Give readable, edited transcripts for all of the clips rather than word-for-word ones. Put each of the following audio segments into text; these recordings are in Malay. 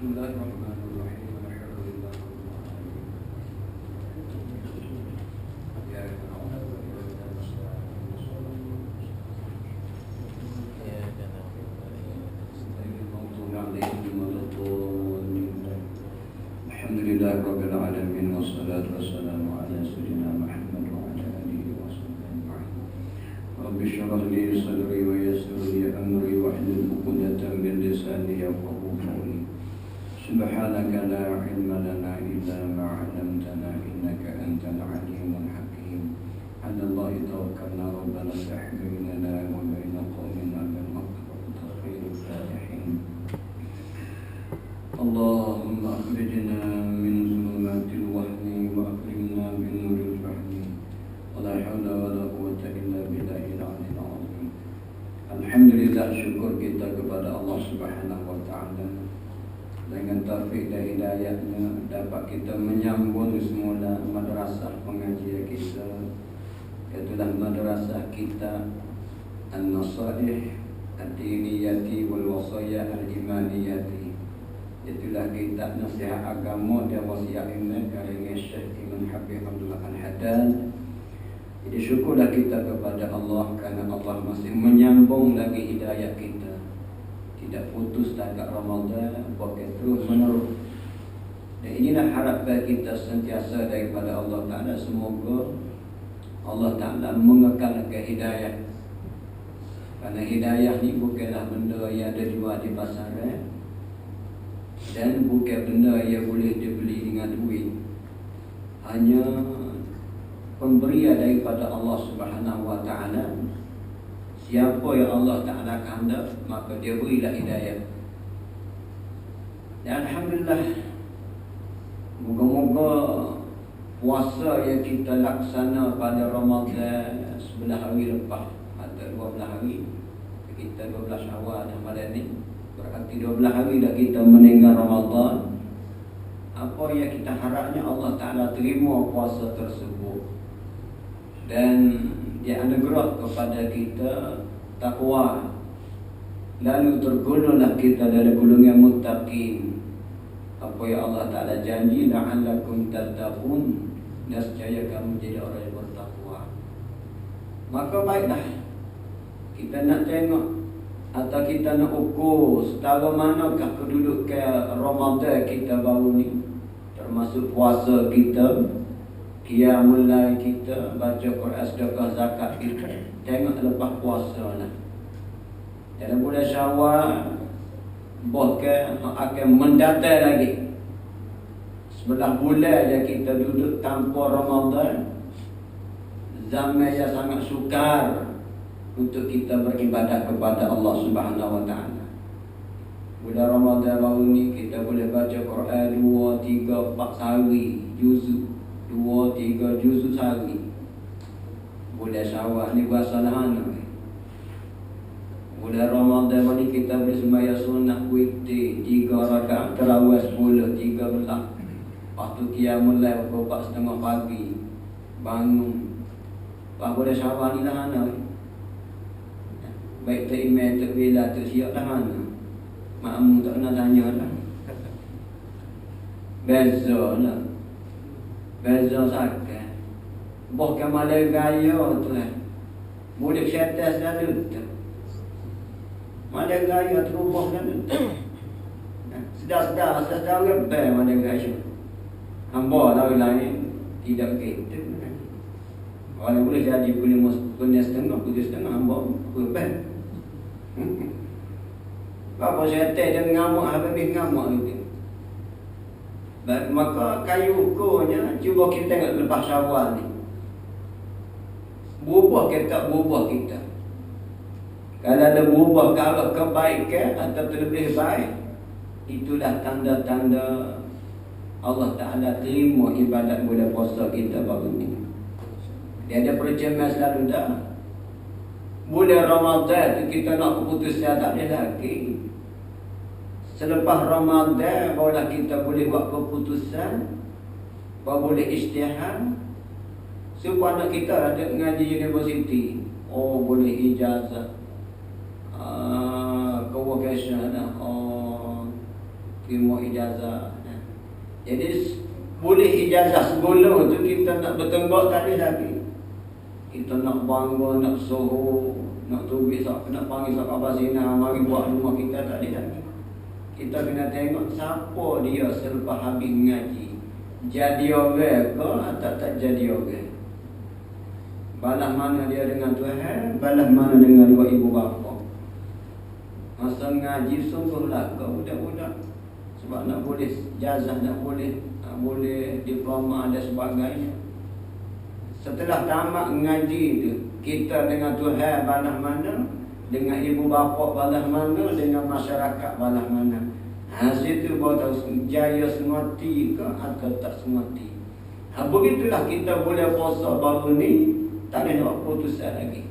Bismillahirrahmanirrahim. Alhamdulillah rabbil alamin. Iyyaka na'budu wa iyyaka nasta'in. Ghairil maghdubi 'alaihim waladdallin. Alhamdulillah rabbil alamin wassalatu wassalamu ala sayyidina Muhammad wa ala alihi wa sahbihi ajma'in. Rabbi shrah li sadri wa yassir li amri wahlul 'uqdatam min lisani yafqahu qawli. Subhanaka la ilma lana illa ma 'allamtana innaka antal alimul hakim. 'Ala Allahi tawakkalna rabbana la tahzunna wa baina qaumina bil haqqi khairul salihin. Allahumma akhrijna min zulumatil wahmi wa akrimna bi nuril fahmi. Wa la hawla wa la quwwata illa billahil 'aliyyil 'azim. Alhamdulillah, syukur kita kepada Allah Subhanahu wa taala. Dengan taufik dan hidayahnya dapat kita menyambung semula madrasah pengajian kita, iaitulah madrasah kita An-Nasaih Ad-Diniyati wal Wasaya Al-Imaniyati. Itulah kitab nasihat agama dan wasiat iman karya Syekh Ibn Habib Abdullah Al-Haddad. Jadi syukurlah kita kepada Allah kerana Allah masih menyambung lagi hidayah kita. Tidak putus setakat Ramadan, pakai terus menerus. Dan inilah harapan kita sentiasa daripada Allah Ta'ala. Semoga Allah Ta'ala mengekalkan hidayah. Kerana hidayah ni bukanlah benda yang ada jual di pasaran, dan bukan benda yang boleh dibeli dengan duit. Hanya pemberian daripada Allah Subhanahu Wa Ta'ala. Siapa yang Allah Ta'ala kehendak, maka dia berilah hidayah. Dan Alhamdulillah, moga-moga puasa yang kita laksana pada Ramadan 11 hari lepas atau 12 hari, kita 12 awal dan malam ni, berarti 12 hari dah kita meninggal Ramadan. Apa yang kita harapnya Allah Ta'ala terima puasa tersebut, dan dia anugerah kepada kita takwa, lalu tergolonglah kita dari golongan muttaqin. Apa yang Allah Ta'ala janji, la'allakum tattaqun, nescaya kamu jadi orang yang bertakwa. Maka baiklah, kita nak tengok atau kita nak ukur setara manakah kedudukan Ramadan kita baru ni, termasuk puasa kita, qiyamul lail kita, baca Quran, sedekah, zakat kita. Tengok lepas puasa lah. Dalam bulan Syawal, bahkan akan mendatang lagi 11 bulan yang kita duduk tanpa Ramadan. Zaman yang sangat sukar untuk kita beribadat kepada Allah Subhanahu Wa Ta'ala. Bulan Ramadan baru ni kita boleh baca Quran 2, 3, 4 sehari, juzuk 2, 3 juzuk sehari. Bulan Syawal ni puasa lahana. Bulan Ramadan ni kita boleh sembahyang sunat witir 3 rakaat, tarawih 10, 13. Lepas tu qiyamul lail 4:30 pagi bangun. Lepas bulan Syawal ni lahana. Baik tak imam tak bila tak siap lahana. Makmum tak kena tanya lah. Beza lah. Beza sakit. Bahkan malam raya tu lah, mudik syaitan selalu tu. Malam raya terubah selalu tu. Sedar-sedar rebel malam raya. Hamba tahu lain tidak gitu. Kalau boleh jadi pukul 5:30, hamba rebel. Bapa syaitan dia ngamuk, habis ngamuk gitu. Maka kayu ukurnya, cuba kita tengok lepas Syawal ni, berubah ke tak berubah kita. Kalau ada berubah ke arah kebaikan atau terlebih baik, itulah tanda-tanda Allah Ta'ala terima ibadat bulan puasa kita baru ni. Dia ada perjalanan selalu dah. Bulan Ramadan tu kita nak keputusan tak boleh lagi. Selepas Ramadan barulah kita boleh buat keputusan, baru boleh isytihad. Supaya anak kita ada ngaji universiti, oh boleh ijazah, convocation dah, oh terima ijazah. Jadi boleh ijazah segala tu kita nak bertenggak tak ada lagi. Kita nak bangga, nak soho, nak tubik, nak panggil sahabat Basina, mari buat rumah kita tak ada lagi. Kita kena tengok siapa dia selepas habis mengaji. Jadi orang ke atau tak jadi orang. Balas mana dia dengan Tuhan, balas mana dengan dua ibu bapa. Masa ngaji sungguhlah ke budak-budak. Sebab nak boleh jazah, nak boleh diploma dan sebagainya. Setelah tamat ngaji tu, kita dengan Tuhan balas mana, dengan ibu bapa balas mana, dengan masyarakat balas mana. Situ baru tahu jaya semati ke atau tak semati. Begitulah kita boleh puasa baru ni, tak ada nak putusan lagi.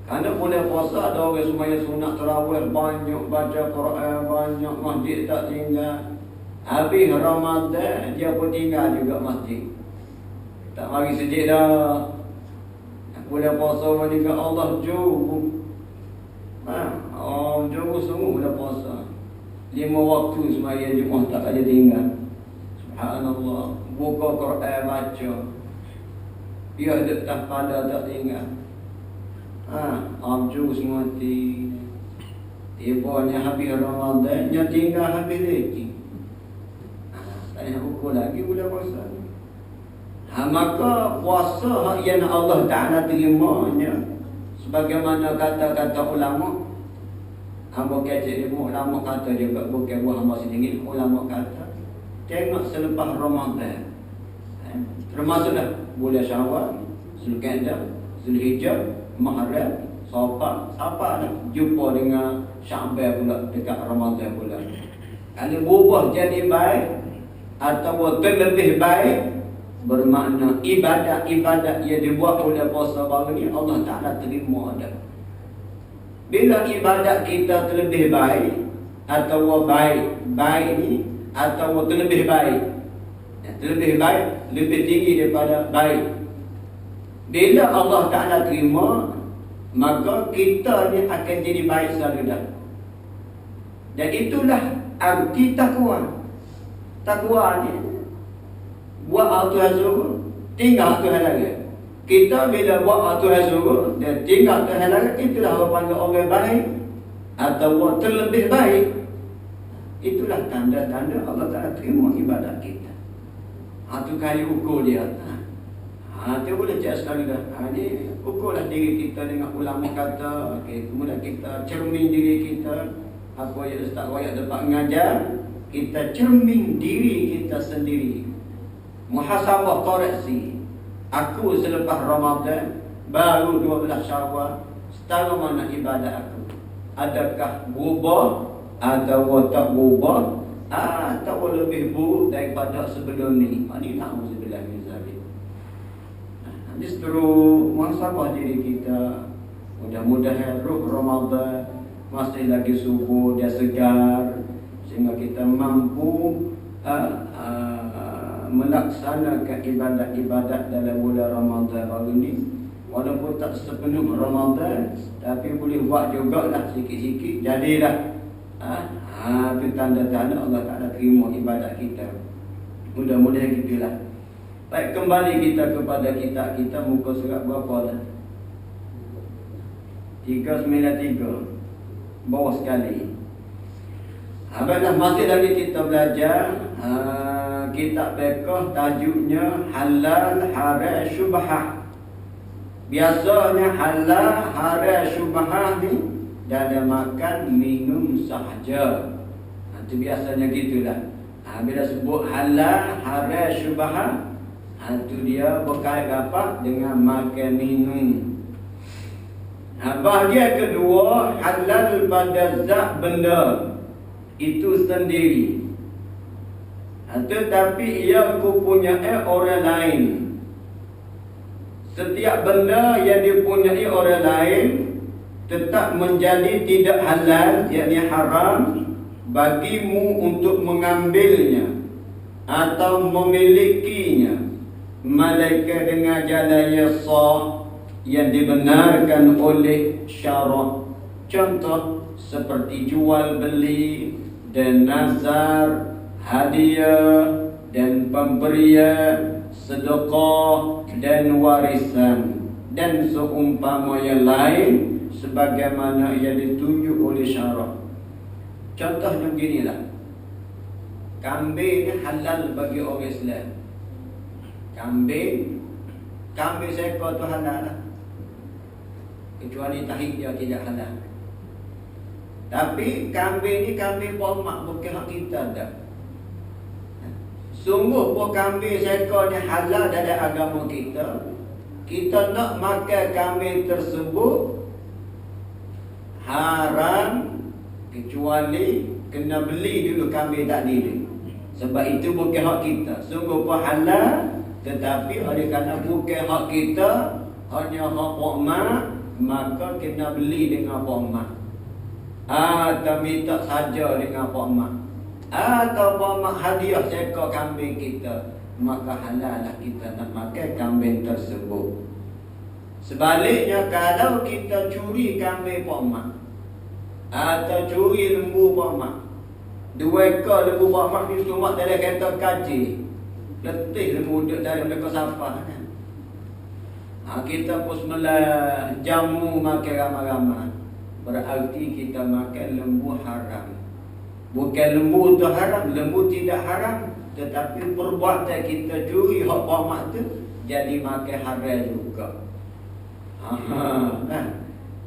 Kerana boleh puasa ada orang sembahyang sunat tarawih banyak, baca Quran banyak, masjid tak tinggal. Habis Ramadan dia pun tinggal juga masjid. Tak mari sejid dah. Boleh puasa juga Allah jauh. Jauh semua boleh puasa. 5 waktu sembahyang Jumaat tak ada tinggal. Subhanallah. Buka Quran baca. Dia ada tak pada tak tinggal. Abju semua ti. Ibunya habis Ramadan, nya tinggal habis lagi. Tak nak ukur lagi bulan puasa. Maka puasa yang Allah Ta'ala terimanya, sebagaimana kata-kata ulama. Hamba kecil ilmu ulama kata juga, bukan buah hamba sendiri. Ulama kata tengok selepas Ramadan, termasuk dah bulan Syawal, Zulqa'dah, Zulhijjah, Muharram, Safar, siapa dah jumpa dengan Sya'ban pula dekat Ramadan pula. Kalau berubah jadi baik atau terlebih baik, bermakna ibadat-ibadat yang dibuat oleh puasa baru ni Allah Ta'ala terima dah. Bila ibadat kita terlebih baik atau baik ni atau terlebih baik, terlebih baik lebih tinggi daripada baik. Bila Allah Ta'ala terima, maka kita ni akan jadi baik selalu dah. Dan itulah arti takwa. Takwa ni buat Tuhan suruh, tinggal Tuhan lagi. Kita bila buat Tuhan suruh dan tinggal Tuhan lagi, itulah orang panggil orang baik atau terlebih baik. Itulah tanda-tanda Allah Ta'ala terima ibadat kita. Itu kali ukur dia. Dia boleh cakap sekali dah. Ini ukurlah diri kita dengan ulama kata. Kemudian kita cermin diri kita. Apa yang Ustaz Wayak dapat mengajar, kita cermin diri kita sendiri. Muhasabah koreksi. Aku selepas Ramadan baru 12 Syawal, setara mana ibadat aku? Adakah berubah atau tak berubah atau lebih buruk daripada sebelum ni? Ini na'udzubillah min zalik. Justru muhasabah diri kita. Mudah-mudahan ruh Ramadan masih lagi subur, dia segar, sehingga kita mampu melaksanakan ibadat-ibadat dalam bulan Ramadan baru ni. Walaupun tak sepenuh Ramadan, tapi boleh buat jugalah sikit-sikit, jadilah. Itu tanda-tanda Allah Ta'ala terima ibadat kita. Mudah-mudahan gitulah. Baik, kembali kita kepada kitab kita. Muka surat berapa dah? 393 bawah sekali. Baiklah, masih lagi kita belajar kitab fiqh, tajuknya halal, haram, syubhah. Biasanya halal, haram, syubhah ni dalam makan, minum sahaja. Itu biasanya gitulah. Bila sebut halal, haram, syubhah, itu dia berkait apa? Dengan makan, minum. Bahagian kedua, halal pada zat benda itu sendiri, tetapi ia mempunyai orang lain. Setiap benda yang dipunyai orang lain tetap menjadi tidak halal, yakni haram bagimu untuk mengambilnya atau memilikinya, melainkan dengan jalan yang sah yang dibenarkan oleh syarak. Contoh seperti jual beli, dan nazar, hadiah dan pemberian, sedekah dan warisan dan seumpama yang lain sebagaimana ia ditunjuk oleh syarak. Contohnya beginilah. Kambing ni halal bagi orang Islam. Kambing seekor tu halal lah. Kecuali tahi dia tidak halal. Tapi kambing ni kambing pomak, bukan hak kita dah. Sungguh pun kambing seekor ni halal dari agama kita. Kita nak makan kambing tersebut haram kecuali kena beli dulu kambing tadi ni. Sebab itu bukan hak kita. Sungguh pun halal, tetapi oleh kerana bukan hak kita, hanya hak Pak Mak, maka kena beli dengan Pak Mak. Atau minta saja dengan Pak Mak. Atau Pak Mak hadiah seekor kambing kita, maka halal lah kita nak makan kambing tersebut. Sebaliknya kalau kita curi kambing Pak Mak atau curi lembu Pak Mak, 2 ekor lembu Pak Mak ni semua dalam kereta kaji, letih lembu duduk dalam dekat sampah kan. Kita pun semalam jamu makan ramai-ramai, berarti kita makan lembu haram. Bukan lembu tu haram, lembu tidak haram, tetapi perbuatan kita curi hak Pak Mak tu jadi makan haram juga.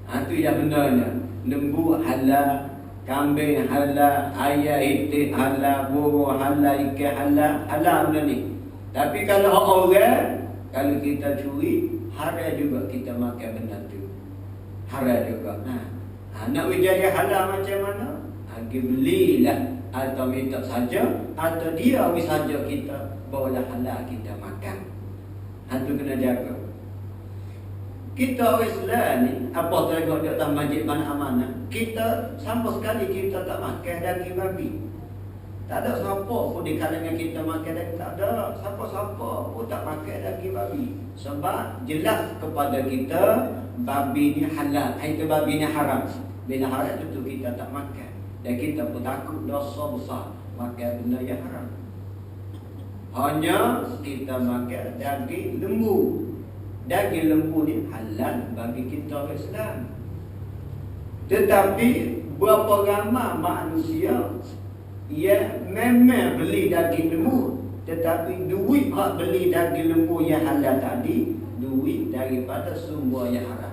Itu yang benarnya. Lembu halal, kambing halal, ayam itik halal, burung halal, ikan halal, halal benda ni. Tapi kalau orang, kalau kita curi, haram juga kita makan benda tu. Haram juga. Nak jadi halal macam mana? Belilah atau minta saja, atau dia saja kita bawalah halal kita makan. Itu kena jaga. Kita orang Islam ni, apa tengok di atas masjid mana-mana, kita sama sekali kita tak makan daging babi. Tak ada siapa pun di kalangan kita makan daging, tak ada. Siapa-siapa pun tak makan daging babi. Sebab jelas kepada kita babi ni halal, itu babi ni haram. Bila haram tentu kita tak makan. Dan kita pun takut dosa besar makan benda yang haram. Hanya kita makan daging lembu. Daging lembu ni halal bagi kita orang Islam. Tetapi berapa ramai manusia ia memang beli daging lembu, tetapi duit hak beli daging lembu yang halal tadi, duit daripada sumber yang haram.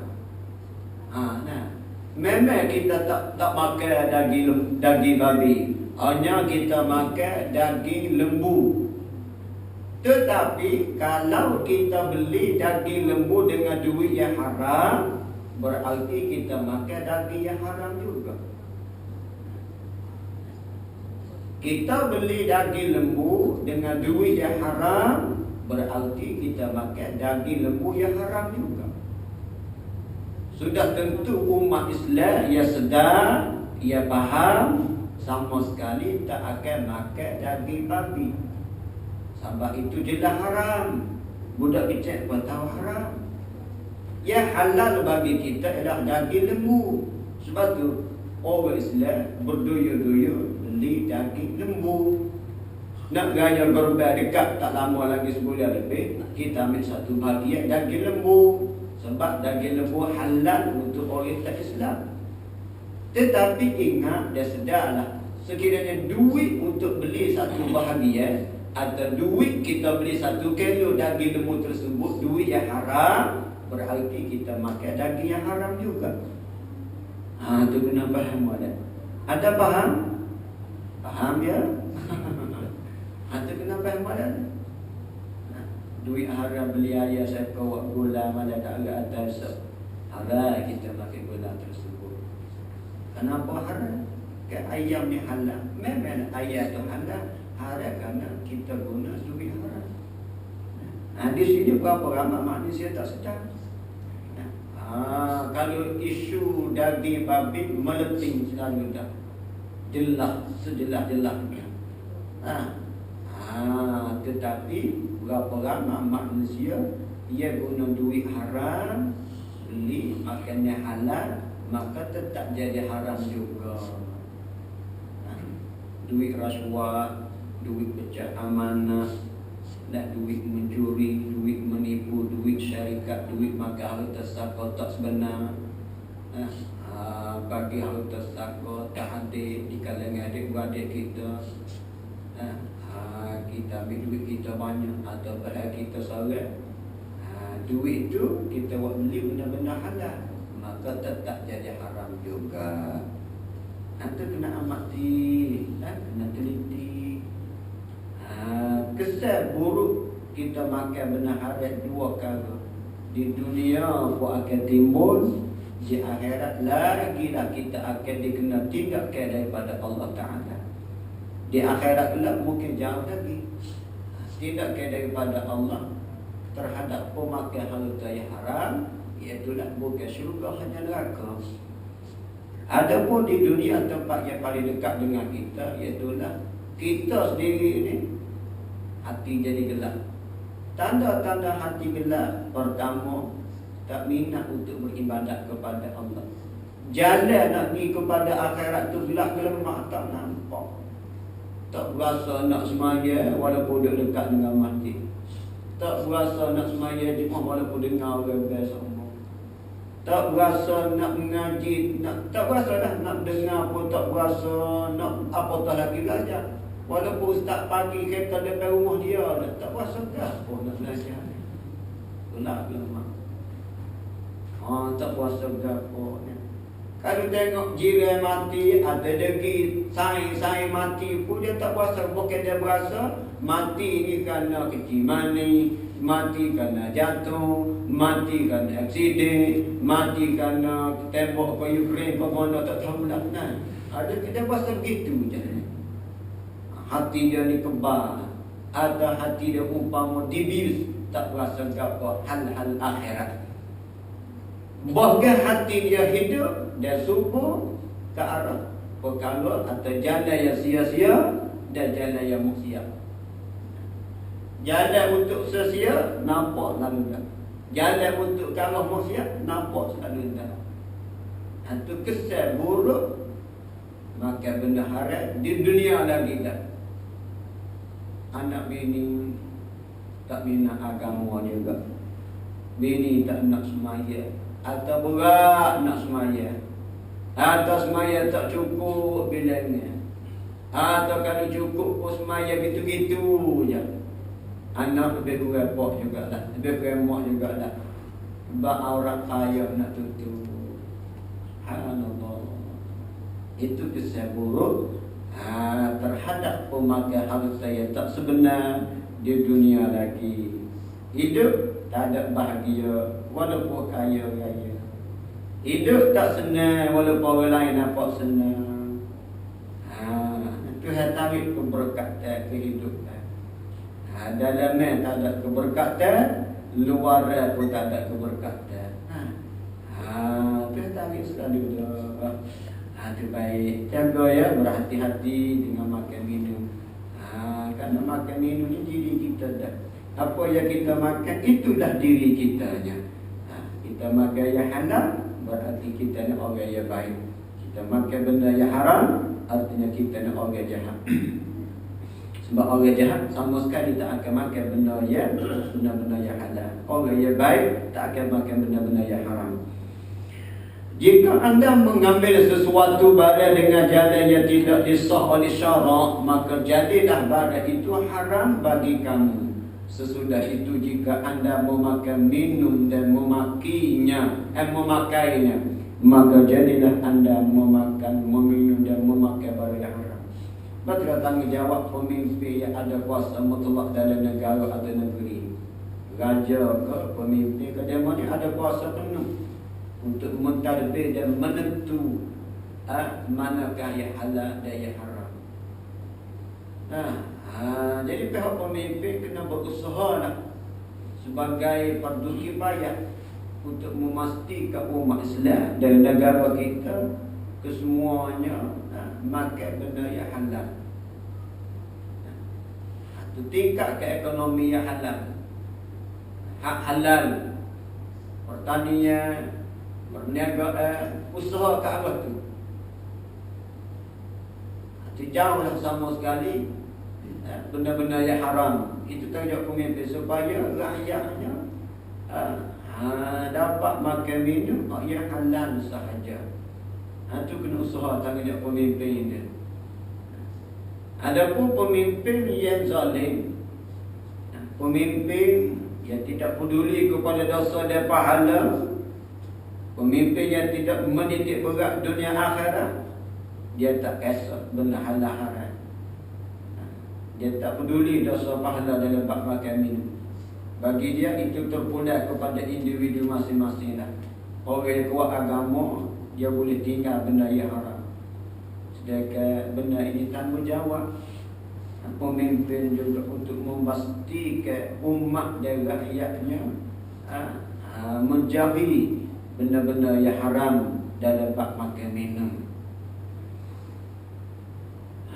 Memang kita tak makan daging babi, hanya kita makan daging lembu. Tetapi kalau kita beli daging lembu dengan duit yang haram, berarti kita makan daging yang haram juga. Kita beli daging lembu dengan duit yang haram, berarti kita makan daging lembu yang haram juga. Sudah tentu umat Islam ia sedar, ia faham, sama sekali tak akan makan daging babi. Sebab itu jelas haram. Budak kecil pun tahu haram. Yang halal bagi kita adalah daging lembu. Sebab tu orang Islam berdoya-doya beli daging lembu. Nak gaya korban dekat tak lama lagi sebulan lebih, kita ambil satu bahagian daging lembu. Sebab daging lembu halal untuk orang Islam. Tetapi ingat dan sedarlah, sekiranya duit untuk beli satu bahagian atau duit kita beli 1 kilo daging lembu tersebut duit yang haram, berarti kita makan daging yang haram juga. Itu kena faham ada. Ada faham? Faham ya? Itu kena faham ada. Duit haram beli ayam saya bawa gula mana tak agak atas. Haram kita makan gula tersebut. Kenapa haram? Ke ayam ni halal. Memang ayam tu halal. Haram kerana kita guna duit haram. Di sini berapa ramai manusia tak sedar. Kalau isu daging babi meleting selalu dah. Jelas, sejelas-jelasnya. Tetapi berapa ramai manusia ia guna duit haram, beli makannya halal, maka tetap jadi haram juga. duit rasuah, duit pecah amanah, duit mencuri, duit menipu, duit syarikat, duit makan harta saka tak sebenar, bagi harta saka tak hadir di kalangan adik-beradik kita. Kita ambil duit kita banyak atau pada kita seorang, duit tu kita buat beli benda-benda halal, maka tetap jadi haram juga. Itu kena amati, kena teliti. Kesan buruk kita makan benda haram dua kali. Di dunia pun akan timbul, di akhirat lagi lah kita akan dikenal tindakan daripada Allah Ta'ala. Di akhirat pula mungkin jauh lagi tindakan daripada Allah terhadap pemakai harta yang haram, iaitulah bukan syurga, hanya neraka. Adapun di dunia tempat yang paling dekat dengan kita, iaitulah kita sendiri ni hati jadi gelap. Tanda-tanda hati gelap pertama, tak minat untuk beribadat kepada Allah. Jalan nak pergi kepada akhirat tu gelap-gelap, tak nampak. Tak berasa nak semaya walaupun duduk dekat dengan masjid. Tak berasa nak semaya jemaah walaupun dengar orang biasa omong. Tak berasa nak mengaji, tak berasa dah nak dengar pun tak berasa nak apatah lagi belajar. Walaupun ustaz pagi kereta depan rumah dia dah tak berasa dah pun nak belajar. Gelap-gelap. Tak berasa dah pun. Kalau tengok jiran mati, ada lagi saing-saing mati pun dia tak berasa. Bukan dia berasa mati ni kerana kecil mani, mati kerana jatuh, mati kerana aksiden, mati kerana tembok ke Ukraine ke mana tak tahu lah. Ada kita berasa begitu je. Hati dia ni kebal, ada hati dia umpama dibius, tak berasa apa hal-hal akhirat. Bahkan hati dia hidup, dia subur ke arah perkara atau jalan yang sia-sia dan jalan yang maksiat. Jalan untuk sia-sia nampak selalu dah. Jalan untuk arah maksiat nampak selalu dah. Itu kesan buruk makan benda haram di dunia lagi dah. Anak bini tak minat agama juga. Bini tak nak semaya, atau berat nak semaya, atau semaya tak cukup bilangnya, atau kalau cukup pun semaya gitu-gitu je. Anak lebih kurang pok jugalah, lebih kurang mak jugalah. Sebab aurat kaya nak tutup. Subhanallah. Itu kesan buruk terhadap pemakai harta yang tak sebenar di dunia lagi. Hidup tak ada bahagia walaupun kaya-kaya. Hidup tak senang walaupun orang lain nampak senang. Tuhan tarik keberkatan kehidupan. Dalamnya tak ada keberkatan, luar pun tak ada keberkatan. Tuhan tarik selalu dah. Itu baik. Jaga ya, berhati-hati dengan makan minum. Kerana makan minum ni diri kita dah. Apa yang kita makan itulah diri kitanya. Kita makan yang halal berarti kita ni orang yang baik. Kita makan benda yang haram artinya kita ni orang jahat. Sebab orang jahat sama sekali tak akan makan benda yang halal. Orang yang baik tak akan makan benda-benda yang haram. Jika anda mengambil sesuatu barang dengan jalan yang tidak disah oleh syarak, maka jadilah barang itu haram bagi kamu. Sesudah itu jika anda memakan minum dan memakainya, maka jadilah anda memakan, meminum dan memakai barang yang haram. Betul tanggungjawab pemimpin yang ada kuasa mutlak dalam negara atau negeri. Raja ke pemimpin ke dia mana ada kuasa penuh untuk mentadbir dan menentu manakah yang halal dan yang haram. Jadi pihak pemimpin kena berusaha lah sebagai fardu kifayah untuk memastikan umat Islam dan negara kita kesemuanya makan benda yang halal. Itu tingkat ke ekonomi yang halal. Hak halal, pertanian, perniagaan, usaha ke arah tu. Jauhlah sama sekali benda-benda yang haram. Itu tanggungjawab pemimpin supaya rakyatnya dapat makan minum yang halal sahaja. Itu kena usaha tanggungjawab pemimpin dia. Adapun pemimpin yang zalim, pemimpin yang tidak peduli kepada dosa dan pahala, pemimpin yang tidak menitik berat dunia akhirat, dia tak kisah benda halal haram. Dia tak peduli dosa pahala dalam bab makan minum. Bagi dia itu terpulang kepada individu masing-masing lah. Orang yang kuat agama, dia boleh tinggal benda yang haram. Sedangkan benda ini tanggungjawab pemimpin juga untuk memastikan umat dan rakyatnya menjauhi benda-benda yang haram dalam bab makan minum.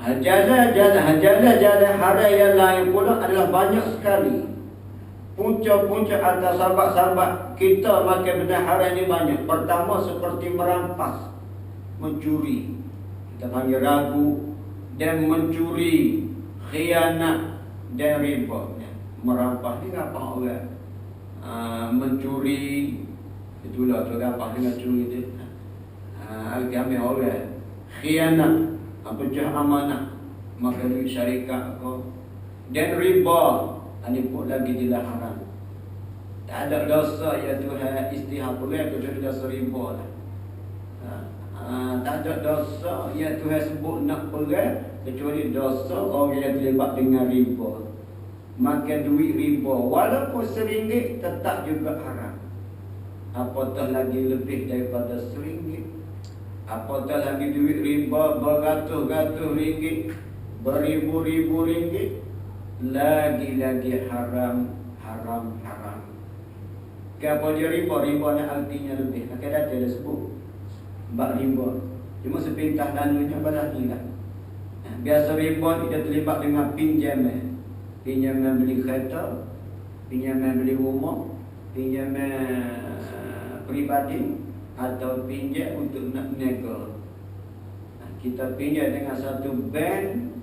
Jalan-jalan haram yang lain pula adalah banyak sekali. Punca-punca atas sahabat-sahabat kita makan benda haram ni banyak. Pertama seperti merampas, mencuri, kita panggil ragu, dan mencuri, khianat dan riba. Merampas ni apa orang? Mencuri, itulah tu apa dengan curi tu. Kami orang khianat, pecah amanah, maka duit syarikat ko, dan riba. Ini pun lagi jelas haram. Tak ada dosa ya Tuhan istihar boleh kecuali dosa riba lah. Tak ada dosa ya Tuhan sebut nak perang kecuali dosa orang yang terlibat dengan riba. Makan duit riba walaupun RM1 tetap juga haram. Apatah lagi lebih daripada RM1. Apatah lagi duit riba beratus-ratus ringgit, beribu-ribu ringgit, lagi-lagi haram. Kenapa dia riba? Riba ni artinya lebih. Akan datang dia sebut bab riba. Cuma sepintah danunya balas ni lah. Biasa riba dia terlibat dengan pinjaman. Pinjaman beli kereta, pinjaman beli rumah, pinjaman peribadi, atau pinjam untuk nak niaga. Kita pinjam dengan satu bank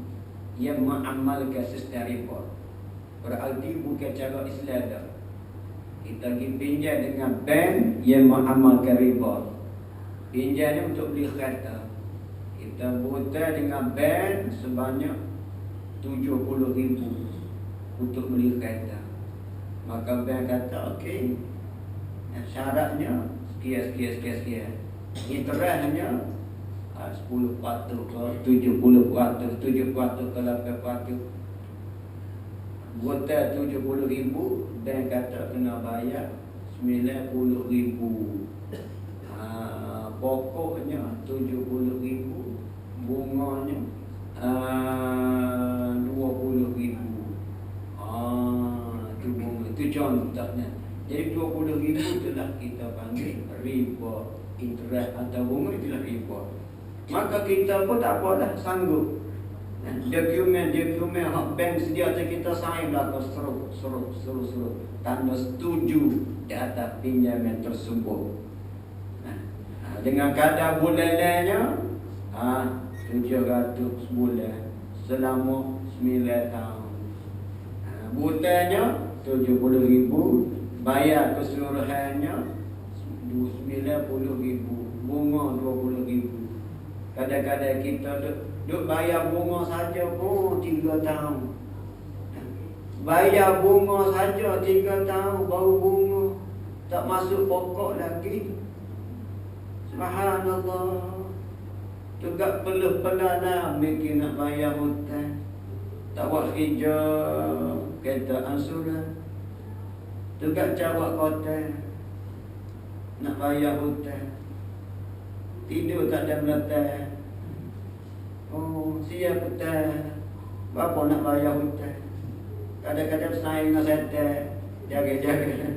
yang mengamalkan sistem riba. Berarti bukan cara Islam dah. Kita pergi pinjam dengan bank yang mengamalkan riba. Pinjam ni untuk beli kereta. Kita hutang dengan bank sebanyak 70,000 untuk beli kereta. Maka bank kata okey, syaratnya sekian. Interestnya 10% ke 70%, 7% ke 8%. Hutang 70,000, bank kata kena bayar 90,000. Pokoknya 70,000, bunganya 20,000. Itu bunga. Itu contohnya. Jadi 20,000 itulah kita panggil riba. Interest atau bunga itulah riba. Maka kita pun tak apalah sanggup. Dokumen hak bank sedia kita sign lah, suruh tanda setuju di atas pinjaman tersebut. Dengan kadar bulanannya 700 sebulan selama 9 tahun. Butanya 70,000, bayar keseluruhannya 90,000, bunga 20,000. Kadang-kadang kita duk bayar bunga saja pun 3 tahun. Bayar bunga saja 3 tahun baru bunga, tak masuk pokok lagi. Subhanallah. Juga perlu pelanan mikir nak bayar hutang. Tak buat kerja kereta ansuran. Juga jawab kota nak bayar hutang. Tidur tak ada meletak. Siap hutang. Berapa nak bayar hutang? Kadang-kadang senaik dengan setan. Jaga-jaga.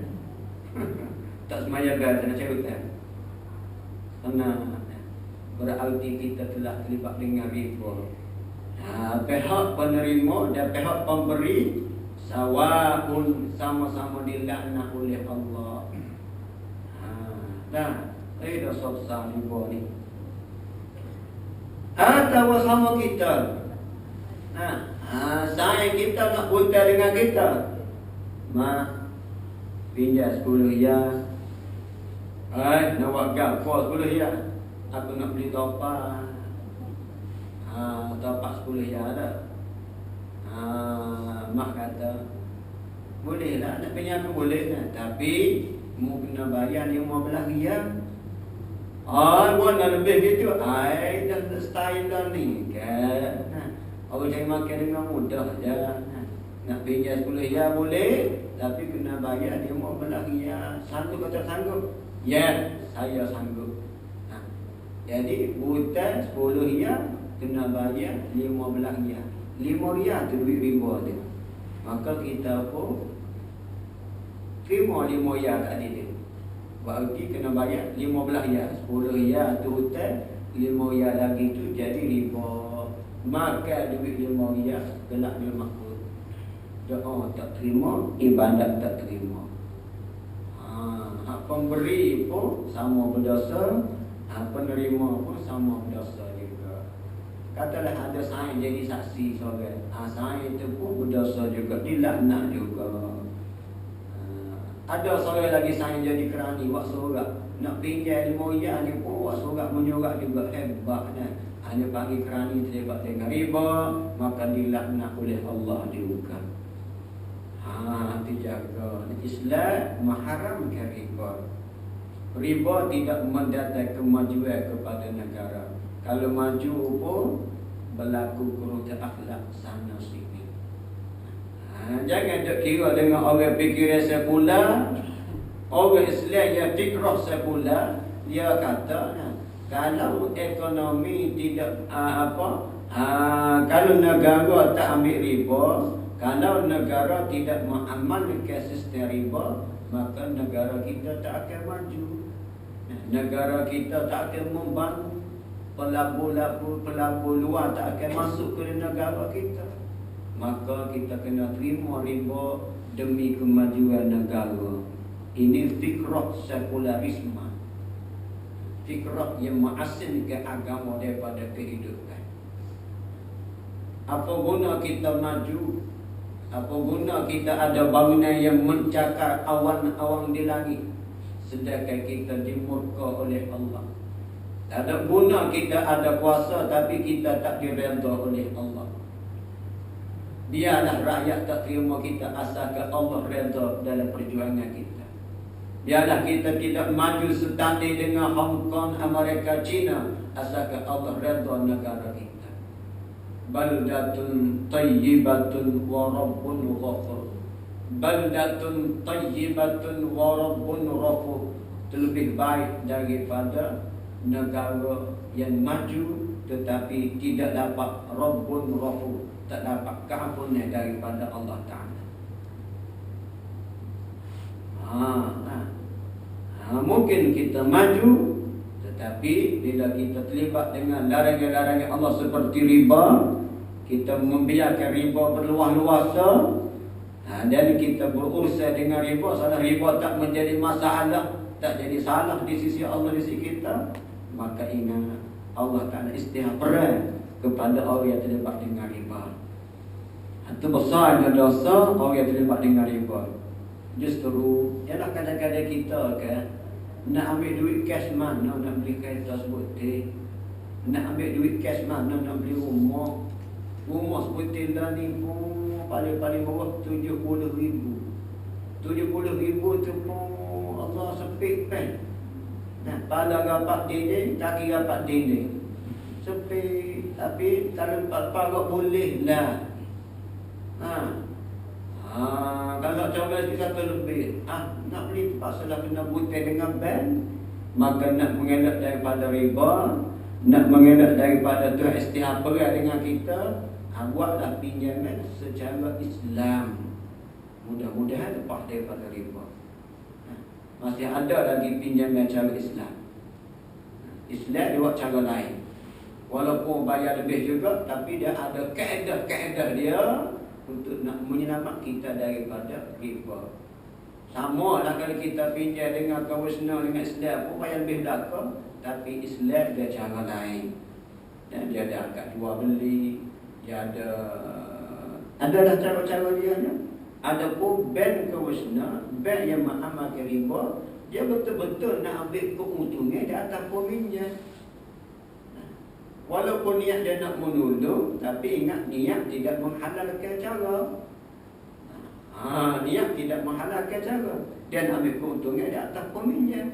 Tak semaya gada nak cari hutang. Karena berarti kita telah terlibat dengan riba. Pihak penerima dan pihak pemberi sawa'un, sama-sama dilaknat oleh Allah. Dah, dosa besar riba ni. Atau sama kita. Saya kita nak hutang dengan kita. Pinjam 10 riyal. Nak buat gapo 10 riyal. Aku nak beli topak. Topak 10 riyal dah. Mak kata, boleh lah nak pinjam aku boleh lah. Tapi mu kena bayar 15 riyal. Buat dah lebih gitu. Dah style dah ni kan. Orang cari makan dengan mudah je. Nak pinjam 10 riyal boleh, tapi kena bayar 15 riyal. Sanggup atau tak sanggup? Ya, saya sanggup. Jadi hutang 10 riyal kena bayar 15 riyal. 5 riyal tu duit riba tu. Maka kita pun terima 5 riyal kat dia. Berarti kena bayar 15 riyal. 10 riyal tu hutang, 5 riyal lagi tu jadi riba. Maka duit 5 riyal kelak dia makbul. Doa tak terima, ibadat tak terima. Pemberi pun sama berdosa, penerima pun sama berdosa juga. Katalah ada saya jadi saksi seorang, saya itu pun berdosa juga, dilaknat juga. Ada seorang lagi saya jadi kerani, buat sorak. Nak pinjam 5 riyal ni pun buat sorak menyorak juga, hebatnya. Hanya panggil kerani terlibat dengan riba, maka dilaknat oleh Allah juga. Dijaga. Islam mengharamkan riba. Riba tidak mendatangkan kemajuan kepada negara. Kalau maju pun berlaku kerugian akhlak sana sini. Jangan duk kira dengan orang fikir sepula. Orang Islam yang fikrah sepula, dia kata kalau ekonomi tidak kalau negara tak ambil riba, kalau negara tidak mengamalkan sistem riba, maka negara kita tak akan maju. Negara kita tak akan membangun. Pelabur luar tak akan masuk ke negara kita. Maka kita kena terima riba demi kemajuan negara. Ini fikrah sekularisme. Fikrah yang mengasingkan agama daripada kehidupan. Apa guna kita maju? Apa guna kita ada bangunan yang mencakar awan-awan di langit, sedangkan kita dimurka oleh Allah? Tak ada guna kita ada kuasa, tapi kita tak diredha oleh Allah. Biarlah rakyat tak terima kita, asalkan Allah redha dalam perjuangan kita. Biarlah kita tidak maju setanding dengan Hong Kong, Amerika, China, asalkan Allah redha negara kita. Baldatun tayyibatun wa rabbun ghafur. Baldatun tayyibatun wa rabbun ghafur. Lebih baik daripada negara yang maju tetapi tidak dapat rabbun ghafur, tak dapat keampunan daripada Allah Ta'ala. Mungkin kita maju, tetapi bila kita terlibat dengan larangan-larangan Allah seperti riba, kita membiarkan riba berluas-luasa, dan kita berurusan dengan riba, salah riba tak menjadi masalah, tak jadi salah di sisi Allah, di sisi kita, maka ingat Allah Ta'ala istighfar kepada orang yang terlibat dengan riba. Itu besarnya dosa orang yang terlibat dengan riba. Justru ialah kadang-kadang kita kan nak ambil duit cash mana nak beli kereta sebutir, nak ambil duit cash mana nak beli rumah. Rumah sebutir dah ni pun paling-paling bawah 70,000. 70,000 tu pun Allah sepik kan. Pala rapat dinding, kaki rapat dinding, sepik. Tapi kalau pagar boleh lah. Kalau comel kita lebih, nak beli pasal kena butai dengan bank, maka nak mengelak daripada riba, nak mengelak daripada teristighfar dengan kita, buatlah pinjaman secara Islam. Mudah-mudahan lepas daripada riba. Masih ada lagi pinjaman cara Islam. Islam dia buat cara lain. Walaupun bayar lebih juga, tapi dia ada kaedah-kaedah dia untuk nak menyelamat kita daripada riba. Sama lah kalau kita pinjam dengan kawan senang dengan Islam pun bayar lebih belakang, tapi Islam dia cara lain. Dia ada akad jual beli, dia ada dah cara-cara dia ni. Ada pun bank kewasna, bank yang mengamalkan riba, dia betul-betul nak ambil keuntungan di atas peminjam. Walaupun niat dia nak menolong, tapi ingat niat tidak menghalalkan cara. Niat tidak menghalalkan cara. Dia nak ambil keuntungan di atas peminjam.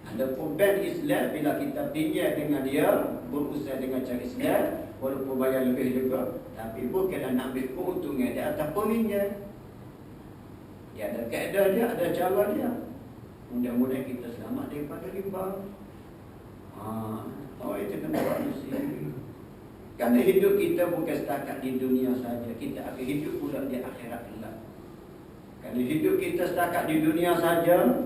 Ada pun bank Islam, bila kita pinjam dengan dia, berusaha dengan cara Islam, walaupun bayar lebih juga, tapi bukan nak ambil keuntungan di atas peminjam. Dia ada kaedah dia, ada cara dia. Mudah-mudahan kita selamat daripada riba. Itu kena buat mesti. Kerana hidup kita bukan setakat di dunia saja, kita akan hidup pula di akhirat kelak. Kerana hidup kita setakat di dunia saja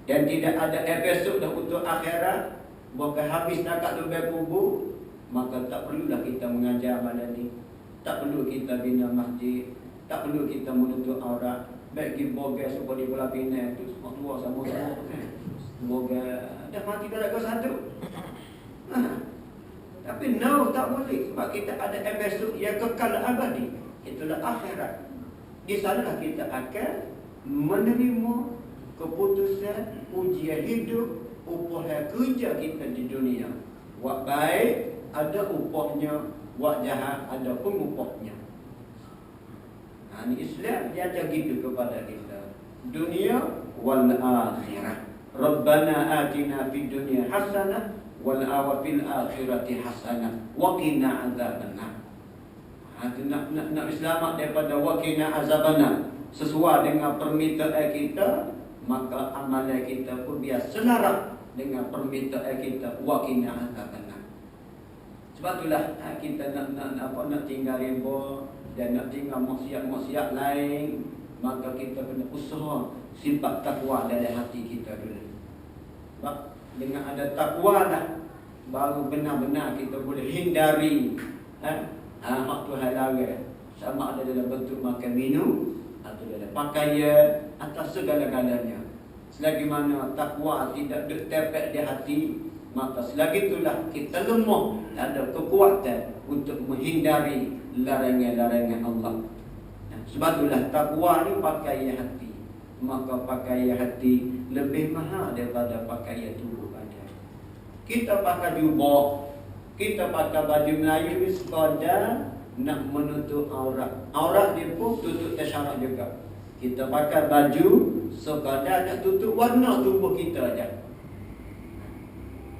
dan tidak ada episod dah untuk akhirat, bukan habis setakat lebih kubur, maka tak perlulah kita mengajar malam ni. Tak perlu kita bina masjid, tak perlu kita menutup aurat. Bagi boga supaya di bola Penang tu semua tua sama-sama. Boga dah mati dah kau satu. Tapi no, tak boleh. Sebab kita ada episod yang kekal abadi. Itulah akhirat. Di sanalah kita akan menerima keputusan ujian hidup, upah kerja kita di dunia. Buat baik ada upahnya, buat jahat ada pun upahnya. Ini Islam dia ajar gitu kepada kita. Dunia wal akhirah. Rabbana atina fid dunya hasanah wal fil akhirati hasanah wa qina adzabannar. Nak selamat daripada wa qina azabannar sesuai dengan permintaan kita, maka amalan kita pun biar selaras dengan permintaan kita wa qina adzabannar. Sebab itulah kita nak tinggal riba dan nak tinggal maksiat-maksiat lain, maka kita kena usaha sifat takwa dalam hati kita dulu. Sebab dengan ada takwa dah, baru benar-benar kita boleh hindari hak Tuhan larang, sama ada dalam bentuk makan minum atau dalam pakaian atau segala-galanya. Selagi mana takwa tidak tertepek di hati, maka selagi itulah kita lemah, ada kekuatan untuk menghindari larangan-larangan Allah. Sebab itulah takwa ni pakaian hati. Maka pakaian hati lebih mahal daripada pakaian tubuh badan. Kita pakai jubah, kita pakai baju Melayu sekadar nak menutup aurat. Aurat dia pun tutup tersyarat juga. Kita pakai baju sekadar nak tutup warna tubuh kita aja.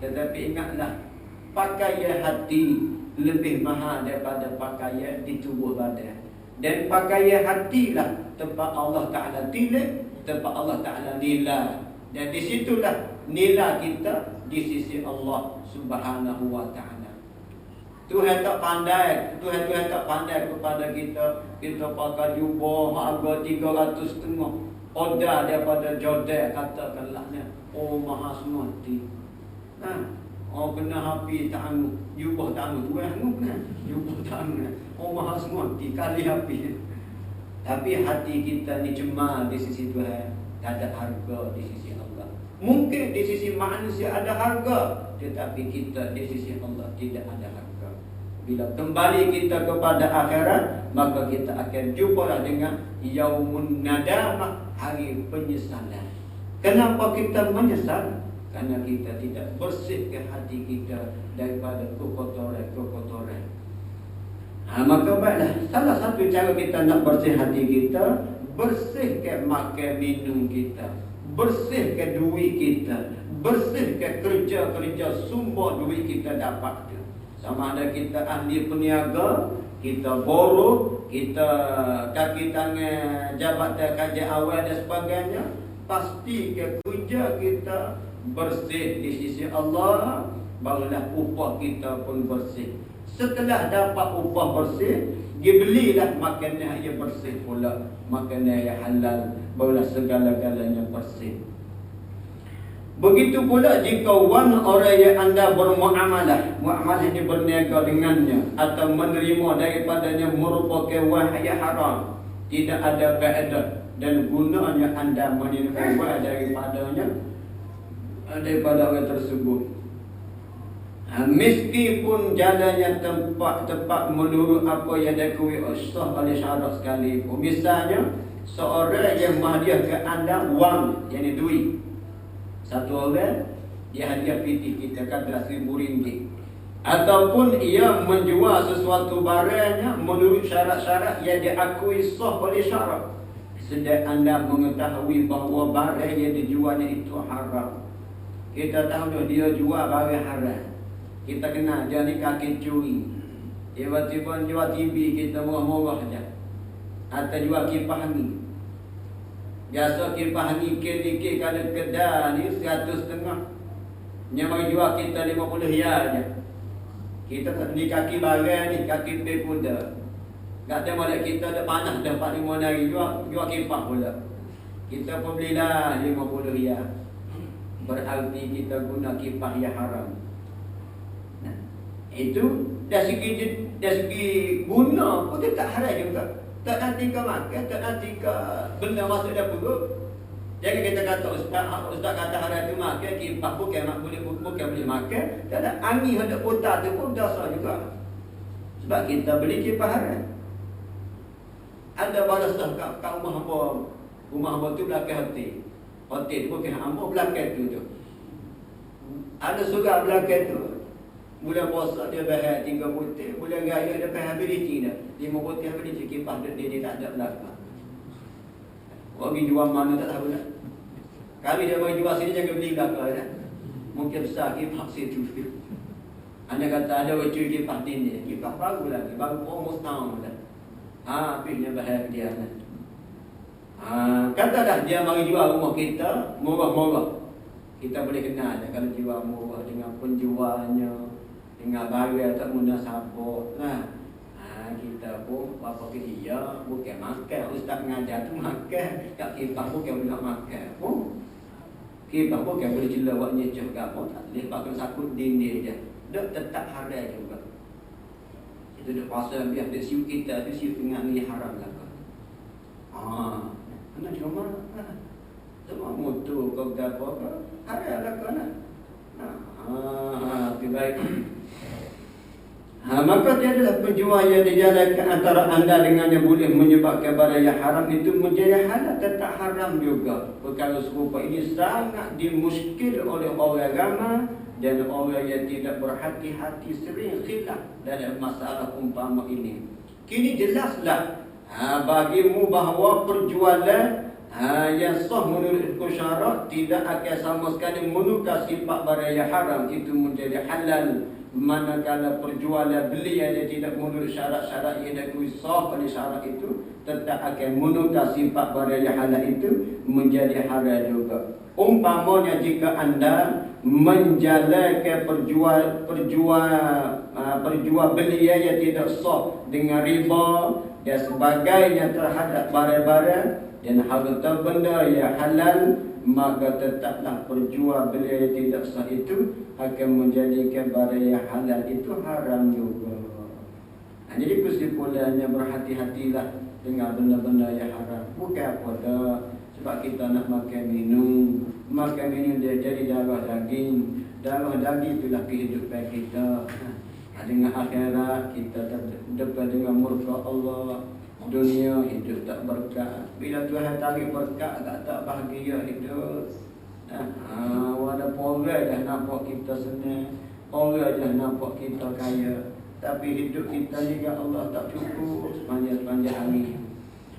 Tetapi ingatlah, pakaian hati lebih mahal daripada pakaian di tubuh badan. Dan pakaian hatilah tempat Allah Ta'ala tilik, tempat Allah Ta'ala nilai. Dan di situlah nilai kita di sisi Allah Subhanahu Wa Ta'ala. Tuhan tak pandai, Tuhan tak pandai kepada kita. Kita pakai jubah harga 350, order daripada Jordan, katakanlahnya. Oh, maha semati. Kena api tak anu, jubah tak anu, tuan anu kan, jubah tak anu. Maha semati kali api. Tapi hati kita ni cemar di sisi Tuhan, tak ada harga di sisi Allah. Mungkin di sisi manusia ada harga, tetapi kita di sisi Allah tidak ada harga. Bila kembali kita kepada akhirat, maka kita akan jumpa dengan yaumun nadamah, hari penyesalan. Kenapa kita menyesal? Karena kita tidak bersihkan hati kita daripada kekotoran-kekotoran. Maka baiklah, salah satu cara kita nak bersih hati kita, bersihkan makan minum kita, bersihkan duit kita, bersihkan kerja-kerja sumber duit kita dapat. Sama ada kita ahli peniaga, kita buruh, kita kaki tangan jabatan kajian awal dan sebagainya, pastikan kerja kita bersih di sisi Allah, barulah upah kita pun bersih. Setelah dapat upah bersih, dibelilah makanan yang bersih pula, makanan yang halal, barulah segala-galanya bersih. Begitu pula jika orang yang anda bermuamalah, muamalah ini berniaga dengannya atau menerima daripadanya merupakan wahai haram, tidak ada faedah dan gunanya anda menerima wahai daripada orang tersebut. Meskipun jalannya tempat menurut apa yang diakui sah oleh syarak sekalipun. Misalnya seorang yang menghadiah ke anda wang, yang duit. Satu orang dia hadiah pitih kita kata RM1,000. Ataupun ia menjual sesuatu barangnya menurut syarat-syarat yang diakui sah oleh syarak. Sedang anda mengetahui bahawa barang yang dijualnya itu haram. Kita tahu dia jual barang haram. Kita kenal dia ni kaki curi. Tiba-tiba jual TV kita murah-murah saja. Atau jual kipas ni. Biasa kipas ni ke kalau kedai ni 100.5. Yang mari jual kita 50 riyal je. Kita tak ni kaki barang ni, kaki pay kuda. Tak ada balik kita ada panas dah 4-5 hari jual kipas pula. Kita pun belilah 50 riyal. Berarti kita guna kipas yang haram. Itu dari segi guna pun dia tak haram juga. Tak nanti ke makan, tak nanti ke benda masuk dalam perut. Jangan kita kata ustaz kata haram tu makan, kipas bukan boleh makan. Tak ada angin hendak putar tu pun dosa juga. Sebab kita beli kipas haram. Ada balasah kat rumah hamba tu belakang hotel. Hotel tu bukan hamba belakang tu. Ada surah belakang tu. Bulan puasa dia bahas 3 butir, bulan raya dia bahas ability dah. 5 butir ability kipas dia tak ada belakang. Orang jual mana tak tahu dah. Kami dia bagi jual sini jangan beli belakang dah. Mungkin besar kipas situ. Anda kata ada orang curi kipas ini, kipas baru lagi, baru almost tahun dah. Habisnya bahas dia dah. Katalah dia mari jual rumah kita murah-murah. Kita boleh kenal dah kalau jual murah dengan penjualnya, dengan barang tak guna sabuk lah. Kita pun apa ke dia bukan makan. Ustaz mengajar tu makan. Kat kipas bukan boleh makan pun. Kipas bukan boleh jela buat nyecah ke apa. Tak boleh pakai sakut dinding je. Dia tetap haram juga. Itu dia pasal biar dia siu kita tu siu tengah ni haram lah. Mana cuma semua motor kau apa ke haram lah kan. Baik. Maka tiadalah penjual yang dijalankan antara anda dengan yang boleh menyebabkan barang yang haram itu menjadi halal, tetap haram juga. Perkara serupa ini sangat dimuskil oleh orang ramai dan orang yang tidak berhati-hati sering khilaf dalam masalah umpama ini. Kini jelaslah bagimu bahawa perjualan yang sah menurut syarak tidak akan sama sekali menukar sifat barang yang haram itu menjadi halal. Manakala perjualan beli yang tidak menurut syarat-syarat yang diakui sah oleh syarat itu tetap akan menukar sifat barang yang halal itu menjadi haram juga. Umpamanya jika anda menjalankan perjual beli yang tidak sah dengan riba dan sebagainya terhadap barang-barang dan harta benda yang halal, maka tetaplah perjual beli yang tidak sah itu akan menjadikan barang yang halal itu haram juga. Jadi kesimpulannya berhati-hatilah dengan benda-benda yang haram. Bukan apa dah. Sebab kita nak makan minum dia jadi darah daging. Darah daging itulah kehidupan kita. Dengan akhirat kita depan dengan murka Allah. Dunia hidup tak berkat. Bila Tuhan tarik berkat tak bahagia hidup. Walaupun orang dah nampak kita senang, orang dah nampak kita kaya, tapi hidup kita juga Allah tak cukup sepanjang hari.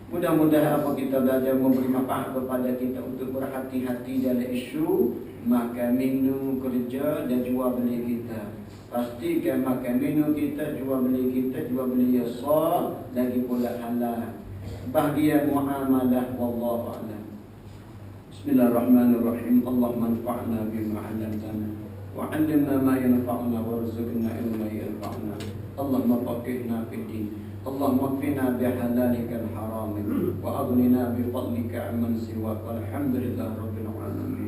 Mudah-mudahan apa kita belajar memberi manfaat kepada kita untuk berhati-hati dalam isu makan, minum, kerja dan jual beli kita. Pastikan makan minum kita, jual beli kita, jual beli yang sah, lagi pula halal. Bahagia muamalah wallahu a'lam. Bismillahirrahmanirrahim. Allahumma anfa'na bima 'allamtana wa 'allimna ma yanfa'una warzuqna ilma yanfa'una. Allahumma faqihna fid din. Allahumma qina bihalalika al-haram wa aghnina bi fadlika 'amman siwak. Walhamdulillahirabbil alamin.